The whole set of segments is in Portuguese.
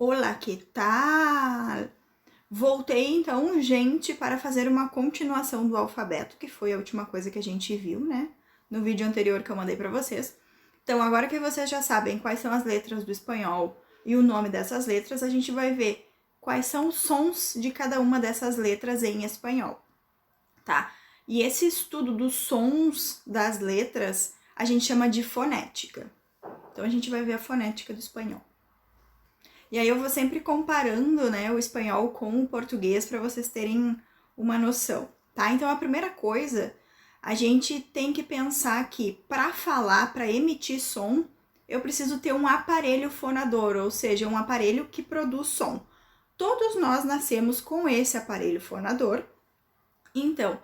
Olá, que tal? Voltei então, gente, para fazer uma continuação do alfabeto, que foi a última coisa que a gente viu, né? No vídeo anterior que eu mandei para vocês. Então, agora que vocês já sabem quais são as letras do espanhol e o nome dessas letras, a gente vai ver quais são os sons de cada uma dessas letras em espanhol, tá? E esse estudo dos sons das letras a gente chama de fonética. Então, a gente vai ver a fonética do espanhol. E aí eu vou sempre comparando, né, o espanhol com o português para vocês terem uma noção, tá? Então a primeira coisa, a gente tem que pensar que para falar, para emitir som, eu preciso ter um aparelho fonador, ou seja, um aparelho que produz som. Todos nós nascemos com esse aparelho fonador. Então,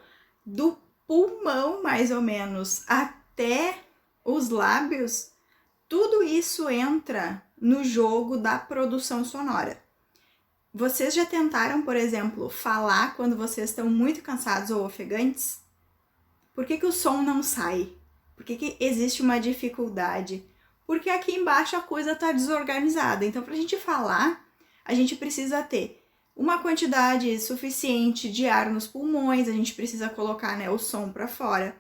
do pulmão mais ou menos até os lábios, tudo isso entra no jogo da produção sonora. Vocês já tentaram, por exemplo, falar quando vocês estão muito cansados ou ofegantes? Por que o som não sai? Por que existe uma dificuldade? Porque aqui embaixo a coisa está desorganizada. Então, para a gente falar, a gente precisa ter uma quantidade suficiente de ar nos pulmões, a gente precisa colocar, né, o som para fora.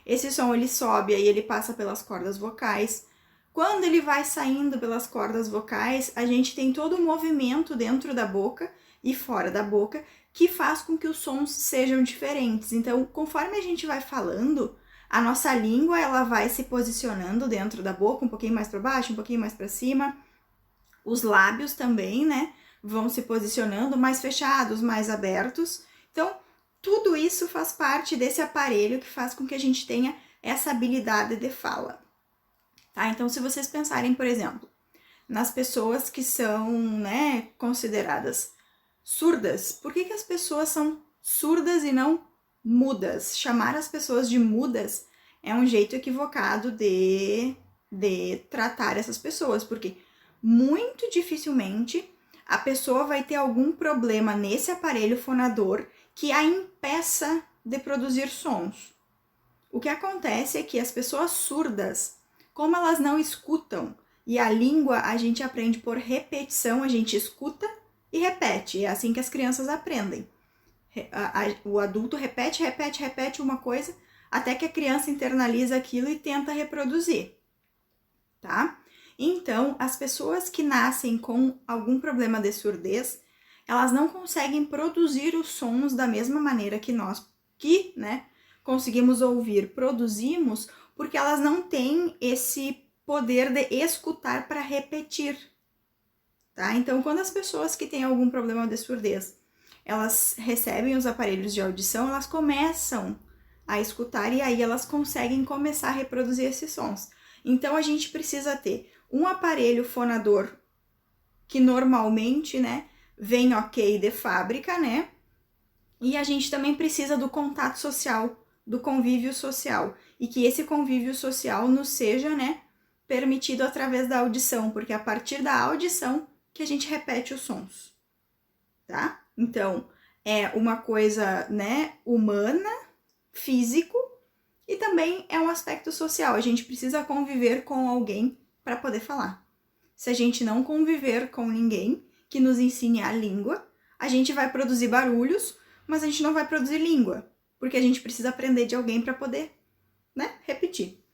Esse som ele sobe, aí ele passa pelas cordas vocais. Quando ele vai saindo pelas cordas vocais, a gente tem todo o movimento dentro da boca e fora da boca que faz com que os sons sejam diferentes. Então, conforme a gente vai falando, a nossa língua ela vai se posicionando dentro da boca, um pouquinho mais para baixo, um pouquinho mais para cima. Os lábios também, né, vão se posicionando mais fechados, mais abertos. Então, tudo isso faz parte desse aparelho que faz com que a gente tenha essa habilidade de fala. Tá? Então, se vocês pensarem, por exemplo, nas pessoas que são, né, consideradas surdas, por que as pessoas são surdas e não mudas? Chamar as pessoas de mudas é um jeito equivocado de tratar essas pessoas, porque muito dificilmente a pessoa vai ter algum problema nesse aparelho fonador que a impeça de produzir sons. O que acontece é que as pessoas surdas, como elas não escutam, e a língua a gente aprende por repetição, a gente escuta e repete, é assim que as crianças aprendem. O adulto repete uma coisa, até que a criança internaliza aquilo e tenta reproduzir, tá? Então, as pessoas que nascem com algum problema de surdez, elas não conseguem produzir os sons da mesma maneira que nós, né, conseguimos ouvir, produzimos, porque elas não têm esse poder de escutar para repetir, tá? Então, quando as pessoas que têm algum problema de surdez, elas recebem os aparelhos de audição, elas começam a escutar e aí elas conseguem começar a reproduzir esses sons. Então, a gente precisa ter um aparelho fonador que normalmente, né, vem ok de fábrica, né? E a gente também precisa do contato social, do convívio social, e que esse convívio social nos seja, né, permitido através da audição, porque é a partir da audição que a gente repete os sons, tá? Então, é uma coisa, né, humana, físico, e também é um aspecto social, a gente precisa conviver com alguém para poder falar. Se a gente não conviver com ninguém que nos ensine a língua, a gente vai produzir barulhos, mas a gente não vai produzir língua, porque a gente precisa aprender de alguém para poder, né, repetir.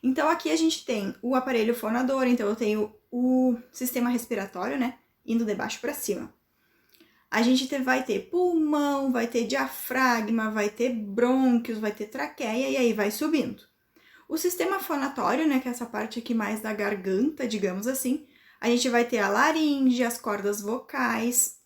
Então, aqui a gente tem o aparelho fonador, então eu tenho o sistema respiratório, né, indo de baixo para cima. A gente vai ter pulmão, vai ter diafragma, vai ter brônquios, vai ter traqueia e aí vai subindo. O sistema fonatório, né, que é essa parte aqui mais da garganta, digamos assim, a gente vai ter a laringe, as cordas vocais,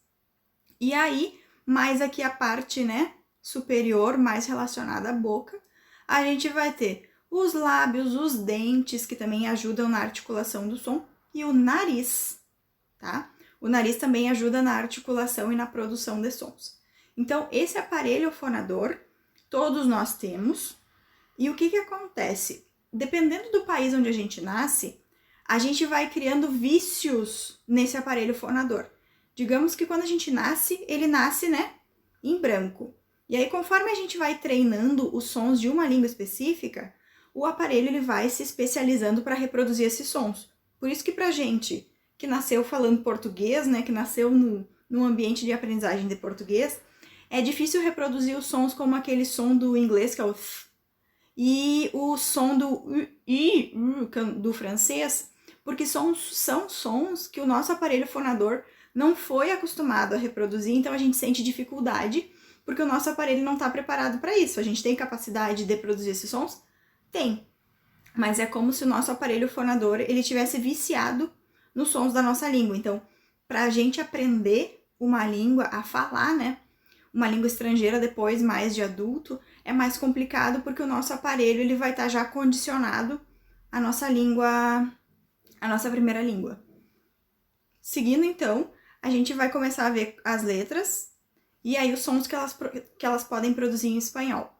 e aí, mais aqui a parte, né, superior, mais relacionada à boca, a gente vai ter os lábios, os dentes, que também ajudam na articulação do som, e o nariz, tá? O nariz também ajuda na articulação e na produção de sons. Então, esse aparelho fonador, todos nós temos, e o que acontece? Dependendo do país onde a gente nasce, a gente vai criando vícios nesse aparelho fonador. Digamos que quando a gente nasce, ele nasce, né, em branco. E aí, conforme a gente vai treinando os sons de uma língua específica, o aparelho ele vai se especializando para reproduzir esses sons. Por isso que pra gente que nasceu falando português, né, que nasceu num ambiente de aprendizagem de português, é difícil reproduzir os sons como aquele som do inglês, que é o th, e o som do i, do francês, porque são sons que o nosso aparelho fonador não foi acostumado a reproduzir, então a gente sente dificuldade, porque o nosso aparelho não está preparado para isso. A gente tem capacidade de produzir esses sons? Tem. Mas é como se o nosso aparelho fonador ele tivesse viciado nos sons da nossa língua. Então, para a gente aprender uma língua, a falar, né? Uma língua estrangeira depois, mais de adulto, é mais complicado porque o nosso aparelho ele vai estar já condicionado à nossa língua, à nossa primeira língua. Seguindo, então, a gente vai começar a ver as letras e aí os sons que elas podem produzir em espanhol.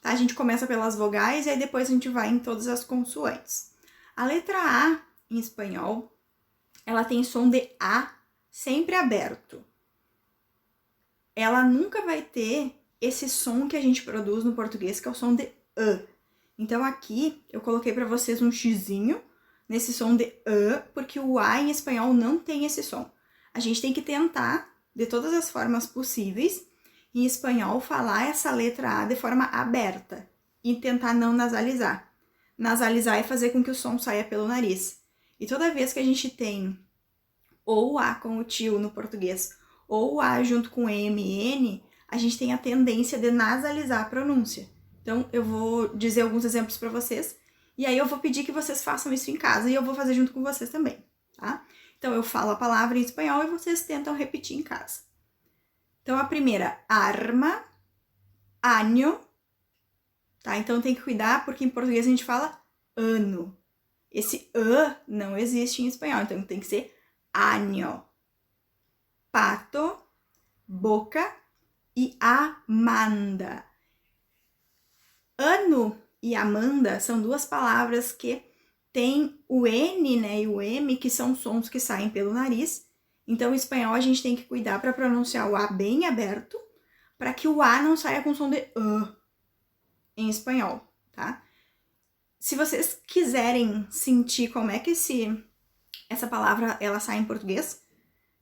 Tá? A gente começa pelas vogais e aí depois a gente vai em todas as consoantes. A letra A, em espanhol, ela tem som de A sempre aberto. Ela nunca vai ter esse som que a gente produz no português, que é o som de A. Então aqui eu coloquei para vocês um xizinho nesse som de A, porque o A em espanhol não tem esse som. A gente tem que tentar, de todas as formas possíveis, em espanhol, falar essa letra A de forma aberta e tentar não nasalizar. Nasalizar é fazer com que o som saia pelo nariz. E toda vez que a gente tem ou o A com o tio no português, ou o A junto com M e N, a gente tem a tendência de nasalizar a pronúncia. Então, eu vou dizer alguns exemplos para vocês, e aí eu vou pedir que vocês façam isso em casa, e eu vou fazer junto com vocês também, tá? Então, eu falo a palavra em espanhol e vocês tentam repetir em casa. Então, a primeira, arma, año, tá? Então, tem que cuidar, porque em português a gente fala ano. Esse não existe em espanhol, então tem que ser año. Pato, boca e Amanda. Ano e Amanda são duas palavras que têm o N, né, e o M, que são sons que saem pelo nariz. Então, em espanhol, a gente tem que cuidar para pronunciar o A bem aberto, para que o A não saia com som de em espanhol, tá? Se vocês quiserem sentir como é que essa palavra ela sai em português,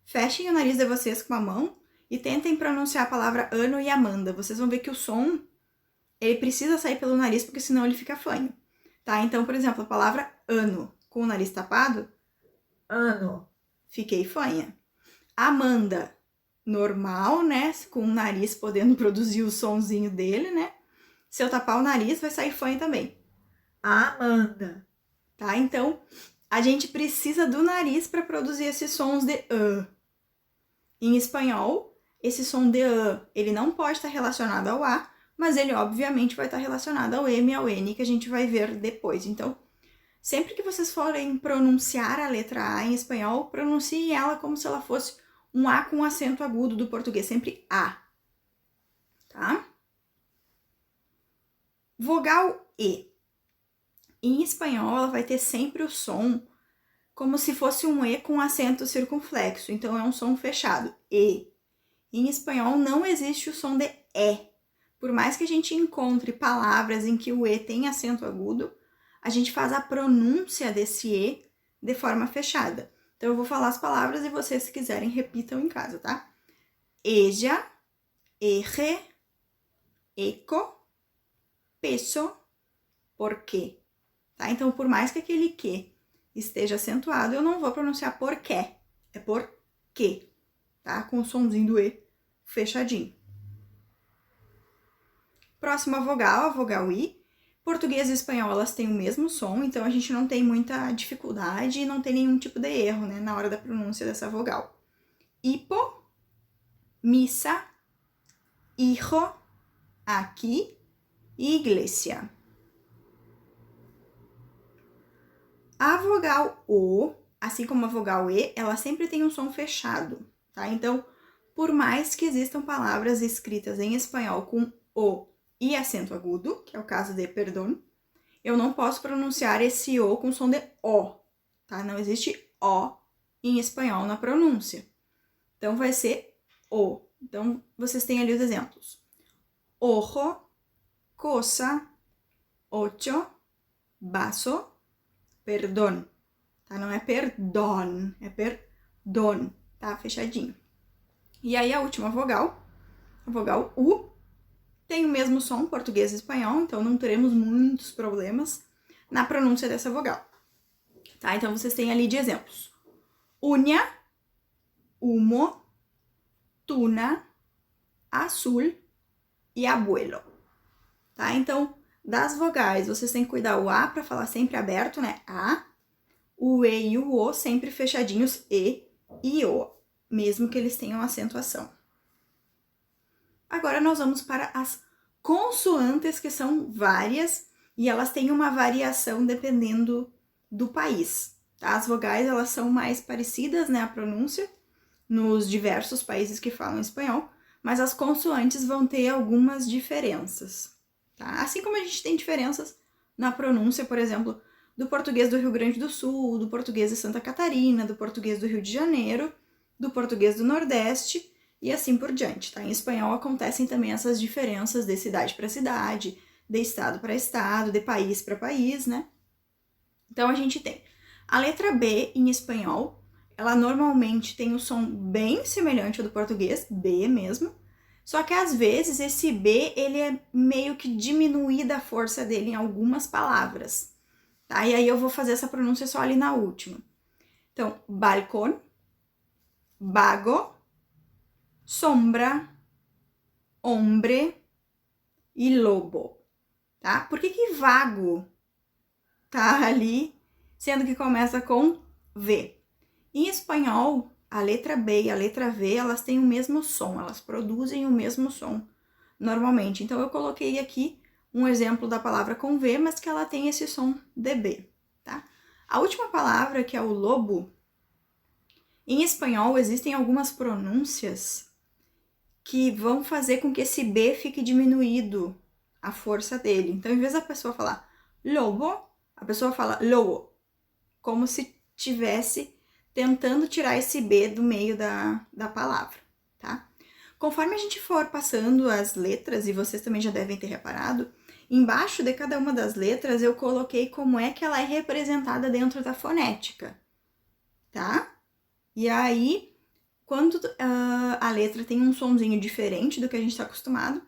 fechem o nariz de vocês com a mão e tentem pronunciar a palavra ano e Amanda. Vocês vão ver que o som, ele precisa sair pelo nariz, porque senão ele fica fanho, tá? Então, por exemplo, a palavra ano com o nariz tapado, ano, fiquei fanha. Amanda, normal, né? Com o nariz podendo produzir o sonzinho dele, né? Se eu tapar o nariz, vai sair fanha também. Amanda, tá? Então, a gente precisa do nariz para produzir esses sons de Em espanhol, esse som de ele não pode estar relacionado ao A, mas ele obviamente vai estar relacionado ao M e ao N, que a gente vai ver depois. Então, sempre que vocês forem pronunciar a letra A em espanhol, pronunciem ela como se ela fosse um A com acento agudo do português, sempre A, tá? Vogal E. Em espanhol, ela vai ter sempre o som como se fosse um E com acento circunflexo, então é um som fechado, E. Em espanhol não existe o som de E. Por mais que a gente encontre palavras em que o E tem acento agudo, a gente faz a pronúncia desse E de forma fechada. Então eu vou falar as palavras e vocês, se quiserem, repitam em casa, tá? Ella, eje, eco, peso, porquê. Tá? Então, por mais que aquele que esteja acentuado, eu não vou pronunciar porquê, é porquê, tá? Com o somzinho do E fechadinho. Próxima vogal, a vogal I. Português e espanhol, elas têm o mesmo som, então a gente não tem muita dificuldade e não tem nenhum tipo de erro, né, na hora da pronúncia dessa vogal. Hipo, misa, hijo, aqui e iglesia. A vogal O, assim como a vogal E, ela sempre tem um som fechado, tá? Então, por mais que existam palavras escritas em espanhol com O e acento agudo, que é o caso de perdão, eu não posso pronunciar esse O com som de O, tá? Não existe O em espanhol na pronúncia. Então, vai ser O. Então, vocês têm ali os exemplos. Ojo, cosa, ocho, vaso, perdón. Tá? Não é perdón, é perdón. don, tá? Fechadinho. E aí a última vogal, a vogal U, tem o mesmo som português e espanhol, então não teremos muitos problemas na pronúncia dessa vogal. Tá? Então vocês têm ali de exemplos. Uña, humo, tuna, azul e abuelo. Tá? Então, das vogais, vocês têm que cuidar o A para falar sempre aberto, né? A. O E e o O sempre fechadinhos, E e O, mesmo que eles tenham acentuação. Agora nós vamos para as consoantes, que são várias e elas têm uma variação dependendo do país. Tá? As vogais, elas são mais parecidas, né, a pronúncia, nos diversos países que falam espanhol, mas as consoantes vão ter algumas diferenças. Tá? Assim como a gente tem diferenças na pronúncia, por exemplo, do português do Rio Grande do Sul, do português de Santa Catarina, do português do Rio de Janeiro, do português do Nordeste e assim por diante, tá? Em espanhol acontecem também essas diferenças de cidade para cidade, de estado para estado, de país para país, né? Então a gente tem a letra B em espanhol, ela normalmente tem um som bem semelhante ao do português, B mesmo, só que às vezes esse B, ele é meio que diminuída a força dele em algumas palavras, tá? E aí eu vou fazer essa pronúncia só ali na última. Então, balcón, vago, sombra, hombre e lobo, tá? Por que vago tá ali, sendo que começa com V? Em espanhol, a letra B e a letra V, elas têm o mesmo som, elas produzem o mesmo som normalmente. Então, eu coloquei aqui um exemplo da palavra com V, mas que ela tem esse som de B, tá? A última palavra, que é o lobo, em espanhol existem algumas pronúncias que vão fazer com que esse B fique diminuído, a força dele. Então, em vez da pessoa falar lobo, a pessoa fala lobo, como se tivesse tentando tirar esse B do meio da palavra, tá? Conforme a gente for passando as letras, e vocês também já devem ter reparado, embaixo de cada uma das letras eu coloquei como é que ela é representada dentro da fonética, tá? E aí, quando a letra tem um sonzinho diferente do que a gente está acostumado,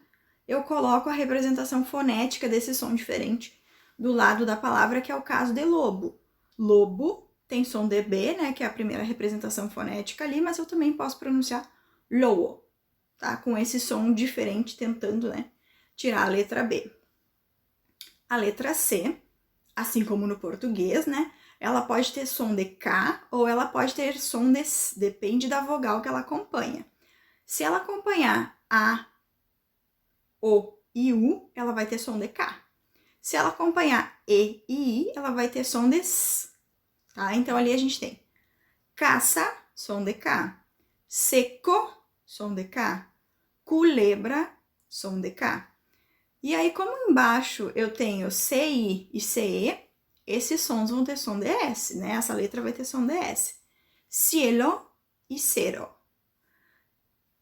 eu coloco a representação fonética desse som diferente do lado da palavra, que é o caso de lobo. Lobo tem som de B, né, que é a primeira representação fonética ali, mas eu também posso pronunciar lobo, tá? Com esse som diferente, tentando, né, tirar a letra B. A letra C, assim como no português, né, ela pode ter som de K ou ela pode ter som de S, depende da vogal que ela acompanha. Se ela acompanhar A, O e U, ela vai ter som de K. Se ela acompanhar E e I, ela vai ter som de S, tá? Então ali a gente tem caça, som de K, seco, som de K, culebra, som de K. E aí, como embaixo eu tenho CI e CE, esses sons vão ter som de S, né? Essa letra vai ter som de S. Cielo e cero.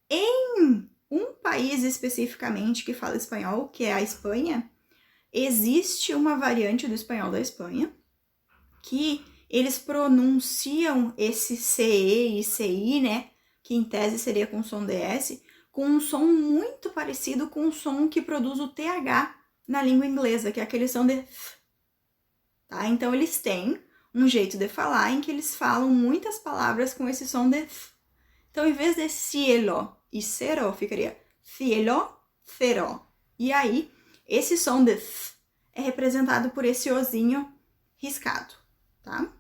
Em um país especificamente que fala espanhol, que é a Espanha, existe uma variante do espanhol da Espanha que eles pronunciam esse CE e CI, né? Que em tese seria com som de S, com um som muito parecido com o som que produz o TH na língua inglesa, que é aquele som de F. Tá? Então, eles têm um jeito de falar em que eles falam muitas palavras com esse som de F. Então, em vez de cielo e cero, ficaria cielo, cero. E aí, esse som de F é representado por esse ozinho riscado, tá?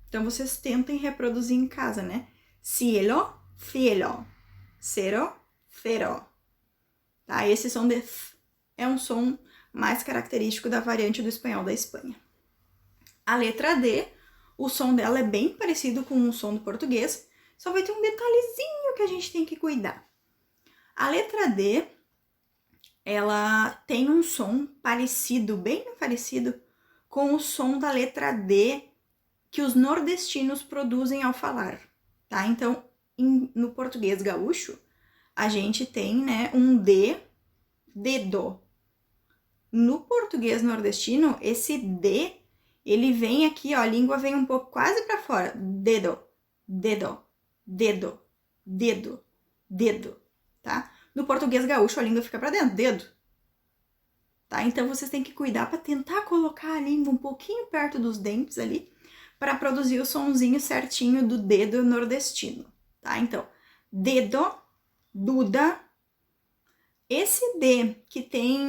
Então, vocês tentem reproduzir em casa, né? Cielo, cielo. Cero, cero. Tá? Esse som de F é um som mais característico da variante do espanhol da Espanha. A letra D, o som dela é bem parecido com o som do português, só vai ter um detalhezinho que a gente tem que cuidar. A letra D, ela tem um som parecido, bem parecido, com o som da letra D que os nordestinos produzem ao falar, tá? Então, no português gaúcho, a gente tem, né, um D, dedo. No português nordestino, esse D, ele vem aqui, ó, a língua vem um pouco quase para fora, dedo. dedo, dedo, dedo, dedo, tá? No português gaúcho a língua fica para dentro, dedo. Tá? Então vocês têm que cuidar para tentar colocar a língua um pouquinho perto dos dentes ali, para produzir o sonzinho certinho do dedo nordestino, tá? Então, dedo, duda. Esse D que tem,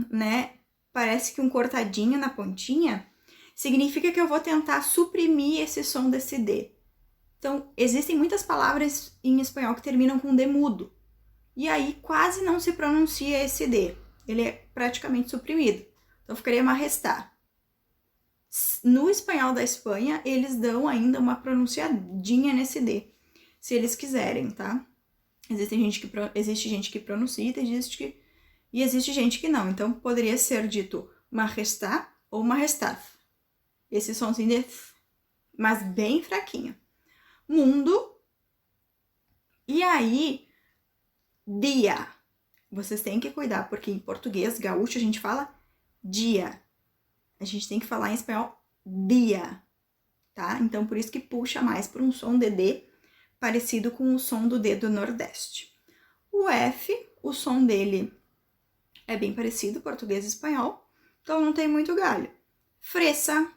né, parece que um cortadinho na pontinha, significa que eu vou tentar suprimir esse som desse D. Então, existem muitas palavras em espanhol que terminam com D mudo. E aí quase não se pronuncia esse D. Ele é praticamente suprimido. Então, ficaria malestar. No espanhol da Espanha, eles dão ainda uma pronunciadinha nesse D, se eles quiserem, tá? Existe gente que pronuncia e existe gente que não. Então, poderia ser dito majestad ou majestad. Esse somzinho de f, mas bem fraquinho. Mundo. E aí, dia. Vocês têm que cuidar, porque em português gaúcho a gente fala dia. A gente tem que falar em espanhol dia, tá? Então, por isso que puxa mais por um som de D, parecido com o som do D do Nordeste. O F, o som dele é bem parecido, português e espanhol, então não tem muito galho. Fresa,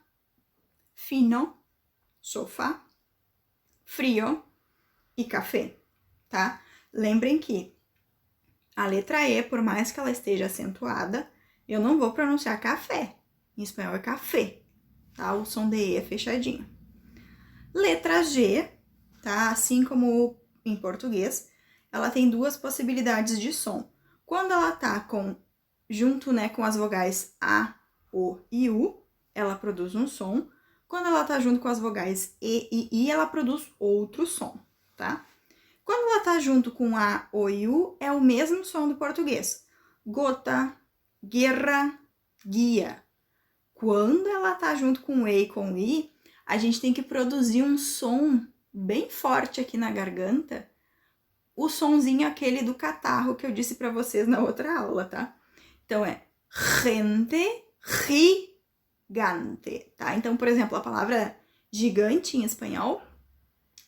fino, sofá, frio e café, tá? Lembrem que a letra E, por mais que ela esteja acentuada, eu não vou pronunciar café. Em espanhol é café, tá? O som de E é fechadinho. Letra G, tá? Assim como em português, ela tem duas possibilidades de som. Quando ela tá junto, né, com as vogais A, O e U, ela produz um som. Quando ela tá junto com as vogais E e I, ela produz outro som, tá? Quando ela tá junto com A, O e U, é o mesmo som do português. Gota, guerra, guia. Quando ela tá junto com E e com I, a gente tem que produzir um som bem forte aqui na garganta. O sonzinho aquele do catarro que eu disse pra vocês na outra aula, tá? Então é gente, gigante, tá? Então, por exemplo, a palavra gigante em espanhol,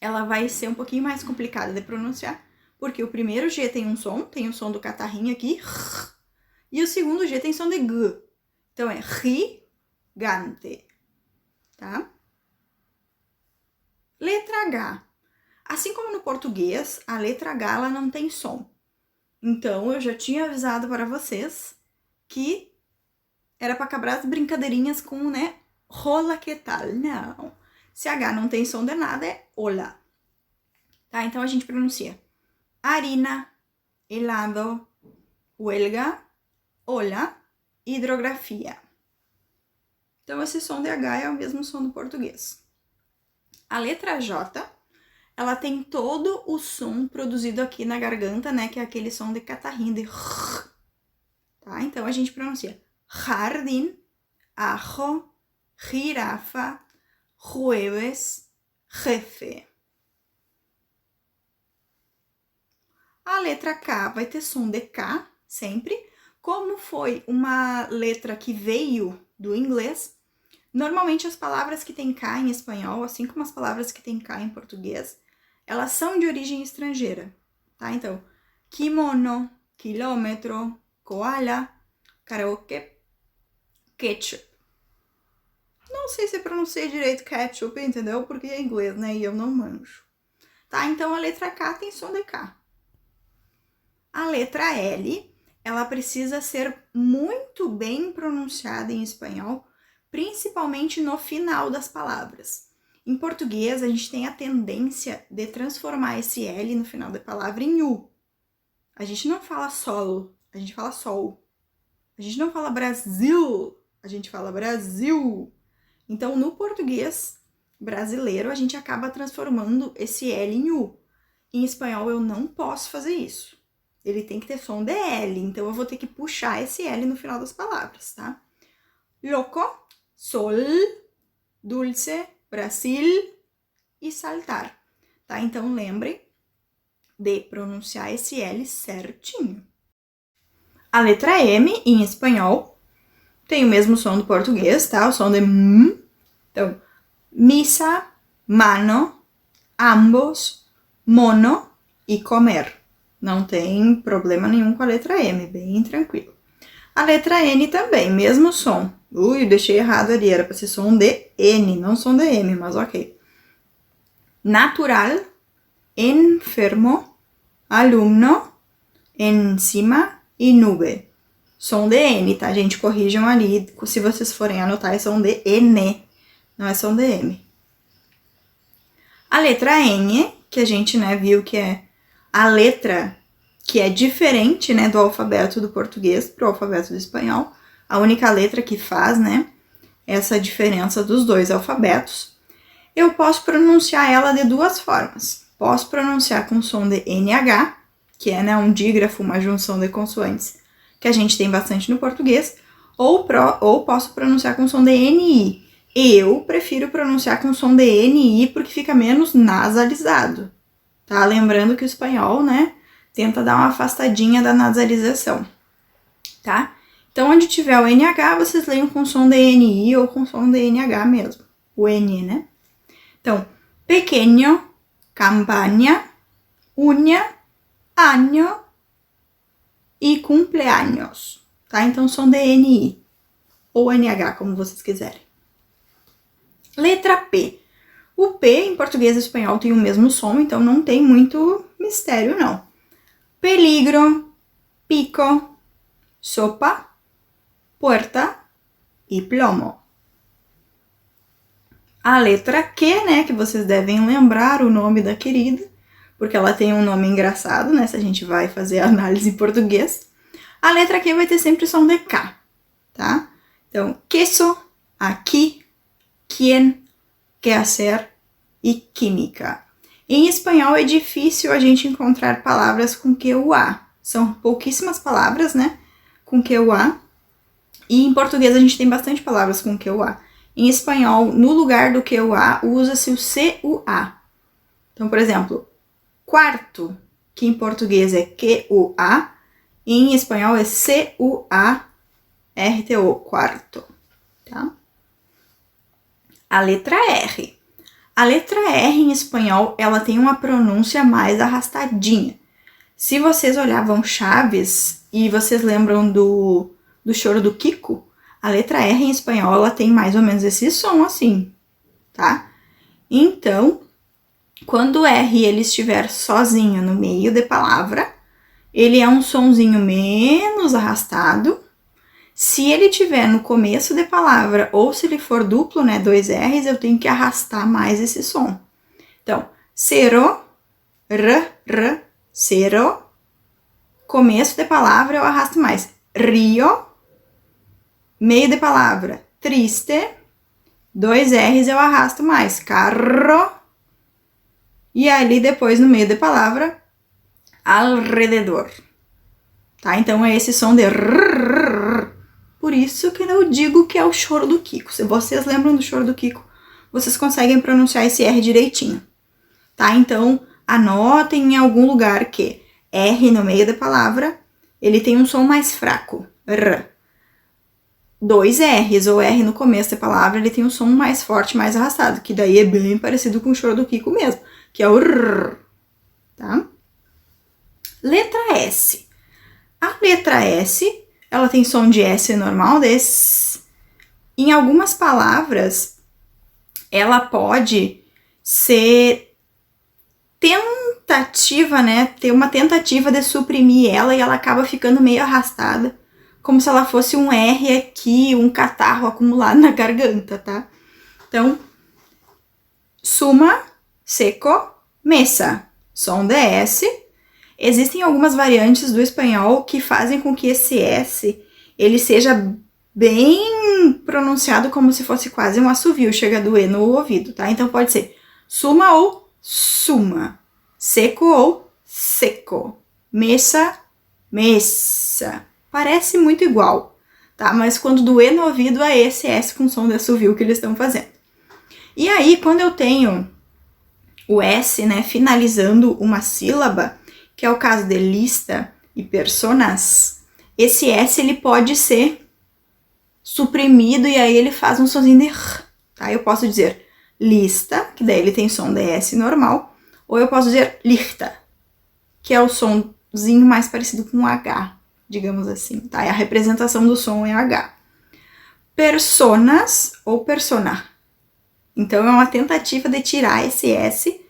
ela vai ser um pouquinho mais complicada de pronunciar, porque o primeiro G tem o som do catarrinho aqui, e o segundo G tem som de G. Então é gigante, tá? Letra H. Assim como no português, a letra H ela não tem som. Então, eu já tinha avisado para vocês que era para acabar as brincadeirinhas com, né, rola que tal. Não. Se H não tem som de nada, é hola. Tá? Então, a gente pronuncia harina, helado, huelga, hola, hidrografia. Então, esse som de H é o mesmo som do português. A letra J, ela tem todo o som produzido aqui na garganta, né? Que é aquele som de catarrinho, de tá? Então, a gente pronuncia jardín, ajo, girafa, jueves, jefe. A letra K vai ter som de K, sempre. Como foi uma letra que veio do inglês, normalmente as palavras que tem K em espanhol, assim como as palavras que tem K em português, elas são de origem estrangeira, tá? Então, kimono, quilômetro, koala, karaoke, ketchup. Não sei se pronunciei direito ketchup, entendeu? Porque é inglês, né? E eu não manjo. Tá? Então, a letra K tem som de K. A letra L, ela precisa ser muito bem pronunciada em espanhol, principalmente no final das palavras. Em português, a gente tem a tendência de transformar esse L no final da palavra em U. A gente não fala solo, a gente fala sol. A gente não fala Brasil, a gente fala Brasil. Então, no português brasileiro, a gente acaba transformando esse L em U. Em espanhol, eu não posso fazer isso. Ele tem que ter som de L, então eu vou ter que puxar esse L no final das palavras, tá? Loco, sol, dulce, Brasil e saltar, tá? Então, lembre de pronunciar esse L certinho. A letra M, em espanhol, tem o mesmo som do português, tá? O som de M. Então, misa, mano, ambos, mono e comer. Não tem problema nenhum com a letra M, bem tranquilo. A letra N também, mesmo som. Ui, deixei errado ali, era para ser som de N, não som de M, mas ok. Natural, enfermo, alumno, encima e nube. Som de N, tá, gente? Corrijam ali, se vocês forem anotar, é som de N, não é som de M. A letra N, que a gente, né, viu que é a letra que é diferente, né, do alfabeto do português para o alfabeto do espanhol. A única letra que faz, né, essa diferença dos dois alfabetos. Eu posso pronunciar ela de duas formas. Posso pronunciar com som de NH, que é, né, um dígrafo, uma junção de consoantes, que a gente tem bastante no português, ou posso pronunciar com som de NI. Eu prefiro pronunciar com som de NI porque fica menos nasalizado, tá? Lembrando que o espanhol, né, tenta dar uma afastadinha da nasalização, tá? Então, onde tiver o NH, vocês leiam com som de NI ou com som de NH mesmo, o N, né? Então, pequeno, campaña, unha, año e cumpleaños, tá? Então, som de NI ou NH, como vocês quiserem. Letra P. O P em português e espanhol tem o mesmo som, então não tem muito mistério, não. Peligro, pico, sopa, puerta e plomo. A letra Q, né, que vocês devem lembrar o nome da querida, porque ela tem um nome engraçado, né, se a gente vai fazer a análise em português. A letra Q vai ter sempre som de K, tá? Então, queso, aqui, quién, qué hacer e química. Em espanhol é difícil a gente encontrar palavras com QUA. São pouquíssimas palavras, né, com QUA. E em português a gente tem bastante palavras com QUA. Em espanhol, no lugar do QUA, usa-se o CUA. Então, por exemplo, quarto, que em português é QUA, em espanhol é CUARTO, quarto, tá? A letra R. A letra R em espanhol, ela tem uma pronúncia mais arrastadinha. Se vocês olhavam Chaves e vocês lembram do choro do Kiko, a letra R em espanhol, ela tem mais ou menos esse som assim, tá? Então, quando o R ele estiver sozinho no meio de palavra, ele é um sonzinho menos arrastado. Se ele estiver no começo de palavra, ou se ele for duplo, né, 2 R's, eu tenho que arrastar mais esse som. Então, cero, r, cero. Começo de palavra, eu arrasto mais. Rio, meio de palavra, triste. 2 R's, eu arrasto mais. Carro. E ali, depois, no meio de palavra, alrededor. Tá? Então, é esse som de r. Por isso que eu digo que é o choro do Kiko. Se vocês lembram do choro do Kiko, vocês conseguem pronunciar esse R direitinho. Tá? Então, anotem em algum lugar que R no meio da palavra, ele tem um som mais fraco. R. 2 R's ou R no começo da palavra, ele tem um som mais forte, mais arrastado. Que daí é bem parecido com o choro do Kiko mesmo. Que é o R. Tá? Letra S. A letra S... ela tem som de S normal, desse. Em algumas palavras, ela pode ser tentativa, né? Ter uma tentativa de suprimir ela e ela acaba ficando meio arrastada, como se ela fosse um R aqui, um catarro acumulado na garganta, tá? Então, suma, seco, mesa, som de S. Existem algumas variantes do espanhol que fazem com que esse S ele seja bem pronunciado como se fosse quase um assovio, chega a doer no ouvido, tá? Então pode ser suma ou suma, seco ou seco, mesa, mesa. Parece muito igual, tá? Mas quando doer no ouvido é esse S com som de assovio que eles estão fazendo. E aí, quando eu tenho o S, né, finalizando uma sílaba, que é o caso de lista e personas, esse S ele pode ser suprimido e aí ele faz um sonzinho de R, tá? Eu posso dizer lista, que daí ele tem som de S normal, Ou eu posso dizer lichta, que é o somzinho mais parecido com H, digamos assim, tá? A representação do som é H. Personas ou persona. Então, é uma tentativa de tirar esse S,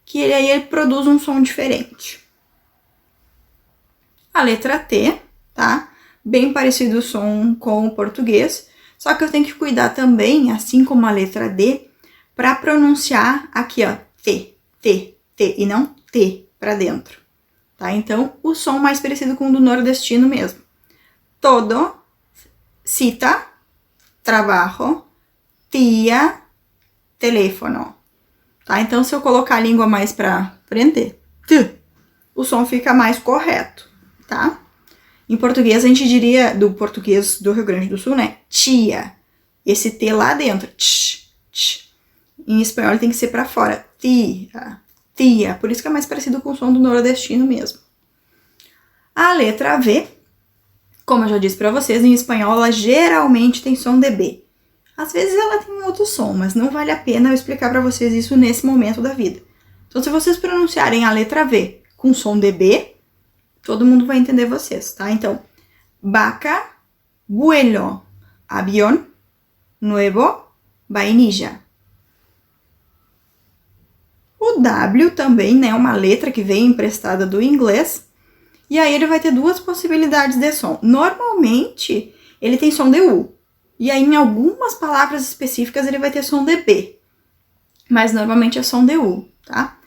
que aí ele produz um som diferente. A letra T, tá? Bem parecido o som com o português, só que eu tenho que cuidar também, assim como a letra D, para pronunciar aqui, ó, T, T, T, e não T para dentro, tá? Então, o som mais parecido com o do nordestino mesmo. Todo, cita, trabalho, tia, teléfono, tá? Então, se eu colocar a língua mais para frente, T, o som fica mais correto, tá? Em português, a gente diria, do português do Rio Grande do Sul, né? Tia. Esse T lá dentro. Tch, tch. Em espanhol, tem que ser pra fora. Tia. Tia. Por isso que é mais parecido com o som do nordestino mesmo. A letra V, como eu já disse pra vocês, em espanhol, ela geralmente tem som de B. Às vezes ela tem um outro som, mas não vale a pena eu explicar pra vocês isso nesse momento da vida. Então, se vocês pronunciarem a letra V com som de B, todo mundo vai entender vocês, tá? Então, vaca, vuelo, avión, nuevo, vainilla. O W também, né, uma letra que vem emprestada do inglês, e aí ele vai ter duas possibilidades de som. Normalmente, ele tem som de U, e aí em algumas palavras específicas ele vai ter som de B, mas normalmente é som de U, tá?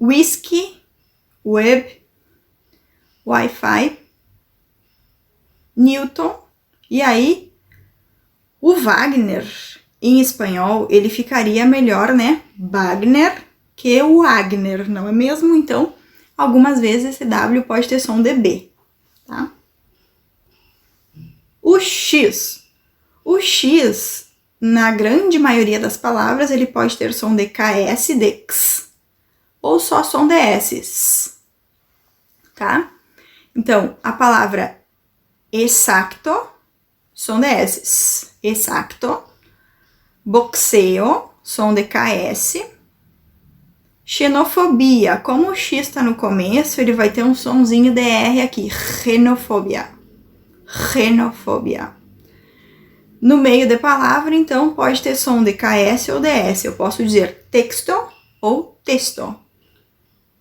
Whisky, web, Wi-Fi, Newton, e aí o Wagner, em espanhol, ele ficaria melhor, né? Wagner, que o Wagner, não é mesmo? Então, algumas vezes esse W pode ter som de B, tá? O X. O X, na grande maioria das palavras, ele pode ter som de KS, de X, ou só som de S, tá? Então, a palavra exacto, som de S, exacto. Boxeo, som de KS. Xenofobia, como o X está no começo, ele vai ter um sonzinho de R aqui, xenofobia. Xenofobia. No meio da palavra, então, pode ter som de KS ou de S. Eu posso dizer texto ou texto.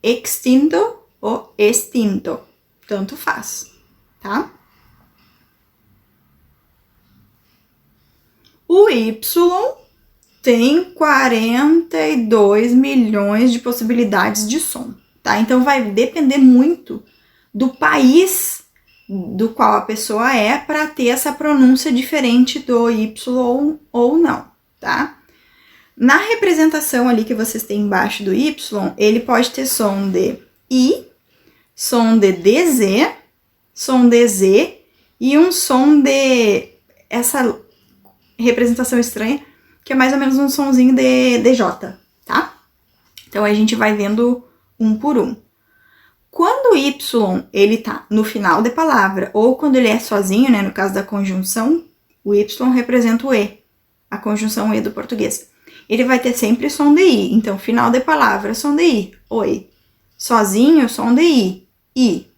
Extinto ou extinto. Tanto faz, tá? O Y tem 42 milhões de possibilidades de som, tá? Então, vai depender muito do país do qual a pessoa é para ter essa pronúncia diferente do Y ou não, tá? Na representação ali que vocês têm embaixo do Y, ele pode ter som de I, som de DZ, som de Z e um som de essa representação estranha, que é mais ou menos um sonzinho de J, tá? Então, a gente vai vendo um por um. Quando o Y, ele tá no final da palavra, ou quando ele é sozinho, né, no caso da conjunção, o Y representa o E, a conjunção E do português. Ele vai ter sempre som de I, então, final da palavra, som de I, oi. Sozinho, som de I, I.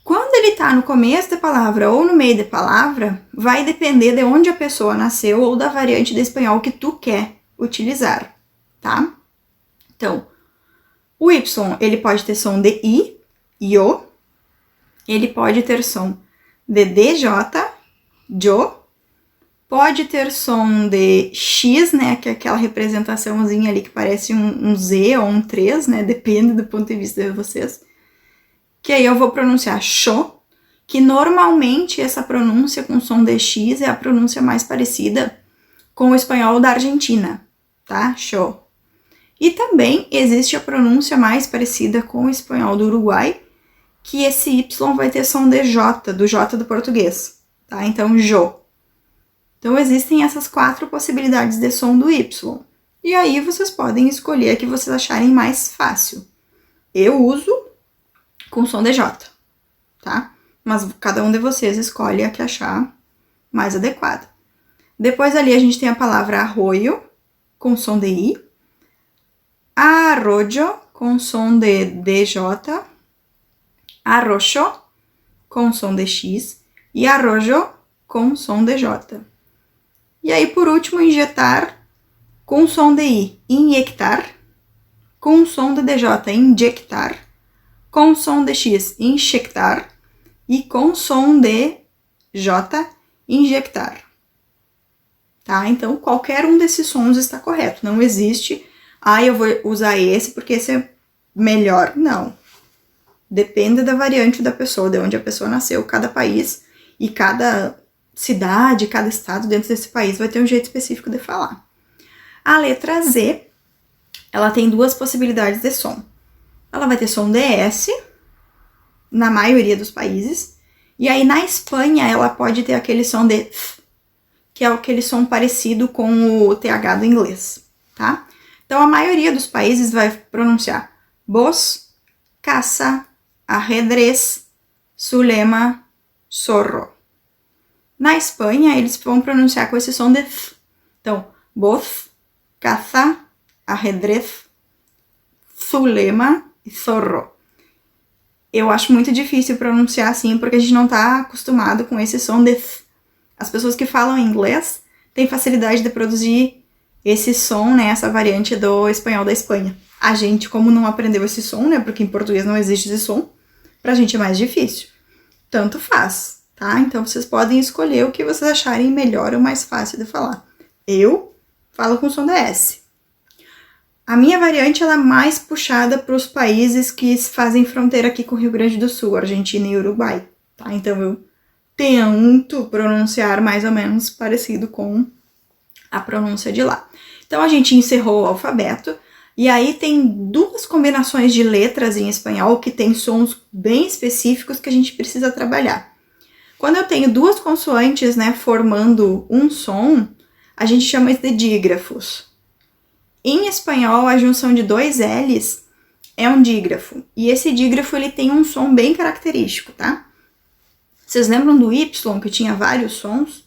Quando ele tá no começo da palavra ou no meio da palavra, vai depender de onde a pessoa nasceu ou da variante de espanhol que tu quer utilizar, tá? Então, o Y, ele pode ter som de I, yo. Ele pode ter som de DJ, jo. Pode ter som de X, né, que é aquela representaçãozinha ali que parece um Z ou um 3, né, depende do ponto de vista de vocês. Que aí eu vou pronunciar xô, que normalmente essa pronúncia com som de X é a pronúncia mais parecida com o espanhol da Argentina, tá? Xô. E também existe a pronúncia mais parecida com o espanhol do Uruguai, que esse Y vai ter som de J, do J do português, tá? Então, jô. Então, existem essas 4 possibilidades de som do Y. E aí, vocês podem escolher a que vocês acharem mais fácil. Eu uso com som de J, tá? Mas cada um de vocês escolhe a que achar mais adequada. Depois ali a gente tem a palavra arroio, com som de I. Arroyo, com som de DJ. Arrocho, com som de X. E arrojo, com som de J. E aí, por último, injetar, com som de I. Injectar. Com som de DJ, injectar. Com som de X, injectar. E com som de J, injectar. Tá? Então, qualquer um desses sons está correto. Não existe, eu vou usar esse porque esse é melhor. Não. Depende da variante da pessoa, de onde a pessoa nasceu. Cada país e cada cidade, cada estado dentro desse país vai ter um jeito específico de falar. A letra Z, ela tem duas possibilidades de som. Ela vai ter som de S, na maioria dos países. E aí, na Espanha, ela pode ter aquele som de F, que é aquele som parecido com o TH do inglês, tá? Então, a maioria dos países vai pronunciar bos, caça, ajedrez, zulema, zorro. Na Espanha, eles vão pronunciar com esse som de F. Então, bos, caça, ajedrez, zulema e zorro. Eu acho muito difícil pronunciar assim, porque a gente não tá acostumado com esse som de F. As pessoas que falam inglês têm facilidade de produzir esse som, né, essa variante do espanhol da Espanha. A gente, como não aprendeu esse som, né, porque em português não existe esse som, pra gente é mais difícil. Tanto faz, tá? Então, vocês podem escolher o que vocês acharem melhor ou mais fácil de falar. Eu falo com som de S. A minha variante, ela é mais puxada para os países que fazem fronteira aqui com o Rio Grande do Sul, Argentina e Uruguai, tá? Então, eu tento pronunciar mais ou menos parecido com a pronúncia de lá. Então, a gente encerrou o alfabeto, e aí tem duas combinações de letras em espanhol que tem sons bem específicos que a gente precisa trabalhar. Quando eu tenho duas consoantes, né, formando um som, a gente chama isso de dígrafos. Em espanhol, a junção de dois L's é um dígrafo. E esse dígrafo, ele tem um som bem característico, tá? Vocês lembram do Y, que tinha vários sons?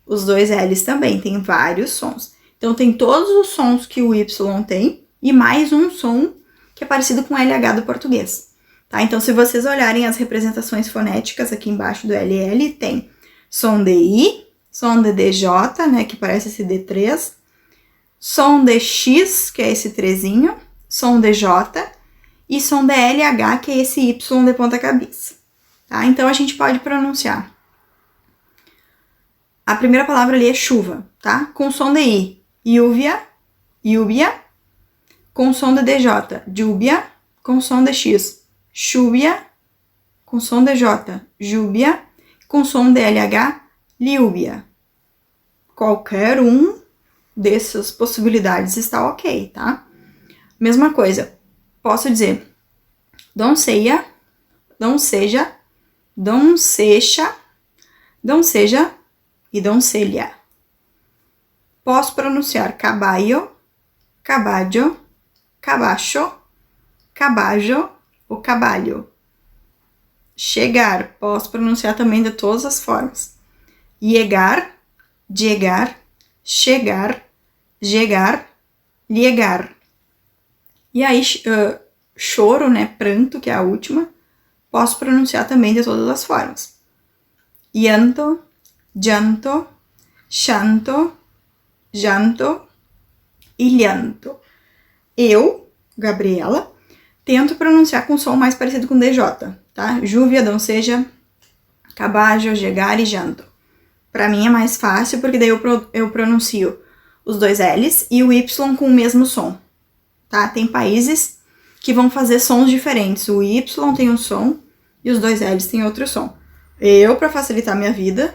Os dois L's também têm vários sons. Então, tem todos os sons que o Y tem e mais um som que é parecido com o LH do português, tá? Então, se vocês olharem as representações fonéticas aqui embaixo do LL, tem som de I, som de DJ, né, que parece esse D3, som de X, que é esse trezinho, som de J, e som de LH, que é esse Y de ponta cabeça, tá? Então, a gente pode pronunciar. A primeira palavra ali é chuva, tá? Com som de I, lluvia, lluvia. Com som de DJ, lluvia. Com som de X, lluvia. Com som de J, lluvia. Com som de LH, lluvia. Qualquer um dessas possibilidades está ok, tá? Mesma coisa, posso dizer doncella, donceja, doncecha, donceja e doncelha. Posso pronunciar caballo, caballo, cabacho, caballo ou cabalho. Chegar, posso pronunciar também de todas as formas. Llegar, llegar, chegar, llegar, llegar. E aí, choro, né, pranto, que é a última, posso pronunciar também de todas as formas. Llanto, llanto, chanto, llanto e llanto. Eu, Gabriela, tento pronunciar com som mais parecido com DJ, tá? Lluvia, donceja, caballo, llegar e llanto. Pra mim é mais fácil, porque daí eu pronuncio os dois L's e o Y com o mesmo som, tá? Tem países que vão fazer sons diferentes. O Y tem um som e os dois L's têm outro som. Eu, pra facilitar minha vida,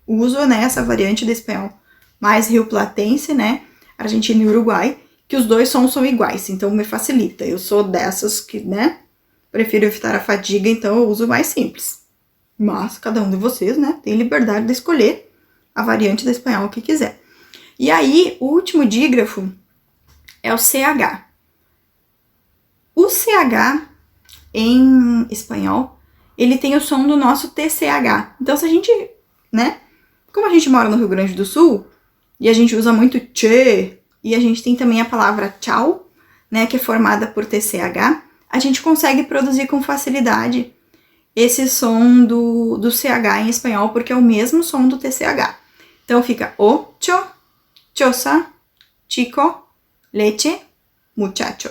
uso, né, essa variante do espanhol mais rioplatense, né, Argentina e Uruguai, que os dois sons são iguais, então me facilita. Eu sou dessas que, né, prefiro evitar a fadiga, então eu uso mais simples. Mas cada um de vocês, né, tem liberdade de escolher a variante do espanhol que quiser. E aí, o último dígrafo é o CH. O CH, em espanhol, ele tem o som do nosso TCH. Então, se a gente, né, como a gente mora no Rio Grande do Sul, e a gente usa muito tchê, e a gente tem também a palavra tchau, né, que é formada por TCH, a gente consegue produzir com facilidade esse som do CH em espanhol, porque é o mesmo som do TCH. Então fica ocho, choza, chico, leche, muchacho.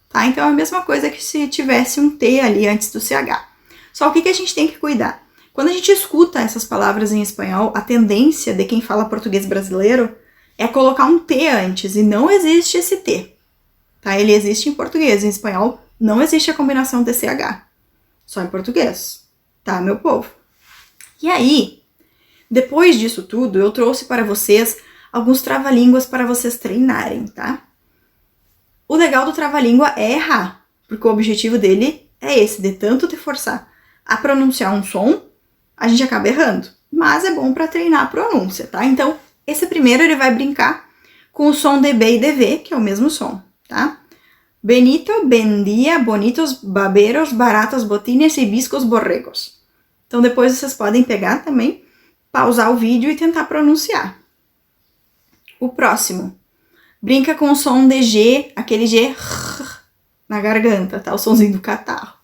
Tá? Então é a mesma coisa que se tivesse um T ali antes do CH. Só o que a gente tem que cuidar? Quando a gente escuta essas palavras em espanhol, a tendência de quem fala português brasileiro é colocar um T antes, e não existe esse T. Tá? Ele existe em português, em espanhol não existe a combinação TCH. Só em português. Tá, meu povo? E aí, depois disso tudo, eu trouxe para vocês alguns trava-línguas para vocês treinarem, tá? O legal do trava-língua é errar, porque o objetivo dele é esse, de tanto te forçar a pronunciar um som, a gente acaba errando. Mas é bom para treinar a pronúncia, tá? Então, esse primeiro ele vai brincar com o som de B e de V, que é o mesmo som, tá? Benito vendia bonitos baberos, baratos botines e biscos borregos. Então, depois vocês podem pegar também, pausar o vídeo e tentar pronunciar. O próximo. Brinca com o som de G, aquele G na garganta, tá? O somzinho do catarro.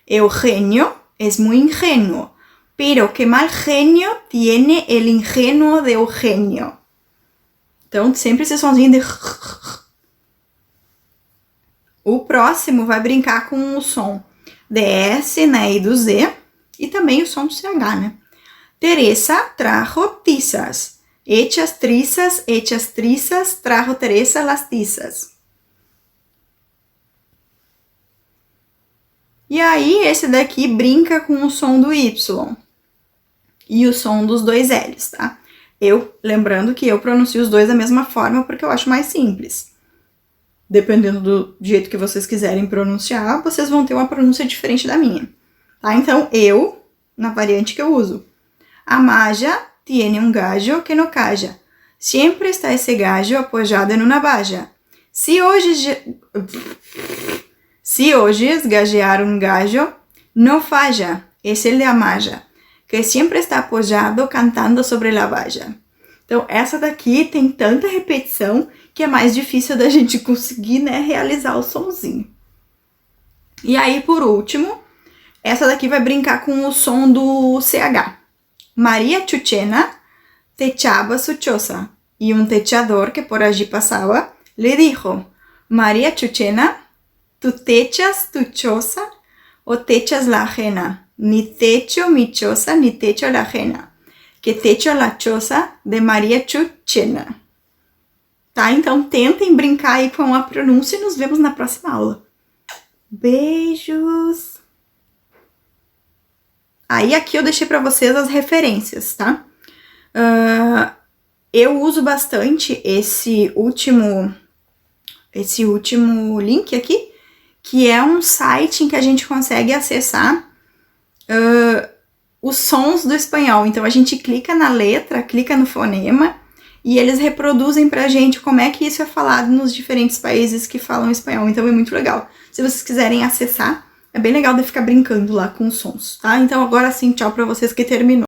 Eugenio es muy ingenuo, pero que mal genio tiene el ingenuo de Eugenio. Então, sempre esse somzinho de... O próximo vai brincar com o som de S, né, e do Z, e também o som do CH, né? Teresa trajo tizas. Hechas trizas, trajo Teresa las tizas. E aí, esse daqui brinca com o som do Y e o som dos dois L's, tá? Lembrando que eu pronuncio os dois da mesma forma porque eu acho mais simples. Dependendo do jeito que vocês quiserem pronunciar, vocês vão ter uma pronúncia diferente da minha, tá? Então, na variante que eu uso. Amaya tiene un gallo que no calla. Siempre está ese gallo apoyado en una valla. Si oyes gaguear un gallo, no falla. Es el de Amaya, que siempre está apoyado cantando sobre la valla. Então, essa daqui tem tanta repetição que é mais difícil da gente conseguir, né, realizar o sonzinho. E aí, por último, essa daqui vai brincar com o som do CH. María Chuchena techaba su choza y un techador que por allí pasaba le dijo: María Chuchena, ¿tú techas tu choza o techas la ajena? Ni techo mi choza ni techo la ajena, que techo la choza de María Chuchena. Tá? Então tentem brincar aí com a pronúncia e nos vemos na próxima aula. Beijos! Aí aqui eu deixei para vocês as referências, tá? Eu uso bastante esse último link aqui, que é um site em que a gente consegue acessar os sons do espanhol. Então a gente clica na letra, clica no fonema e eles reproduzem pra gente como é que isso é falado nos diferentes países que falam espanhol. Então é muito legal. Se vocês quiserem acessar, é bem legal de ficar brincando lá com os sons, tá? Então agora sim, tchau pra vocês que terminou.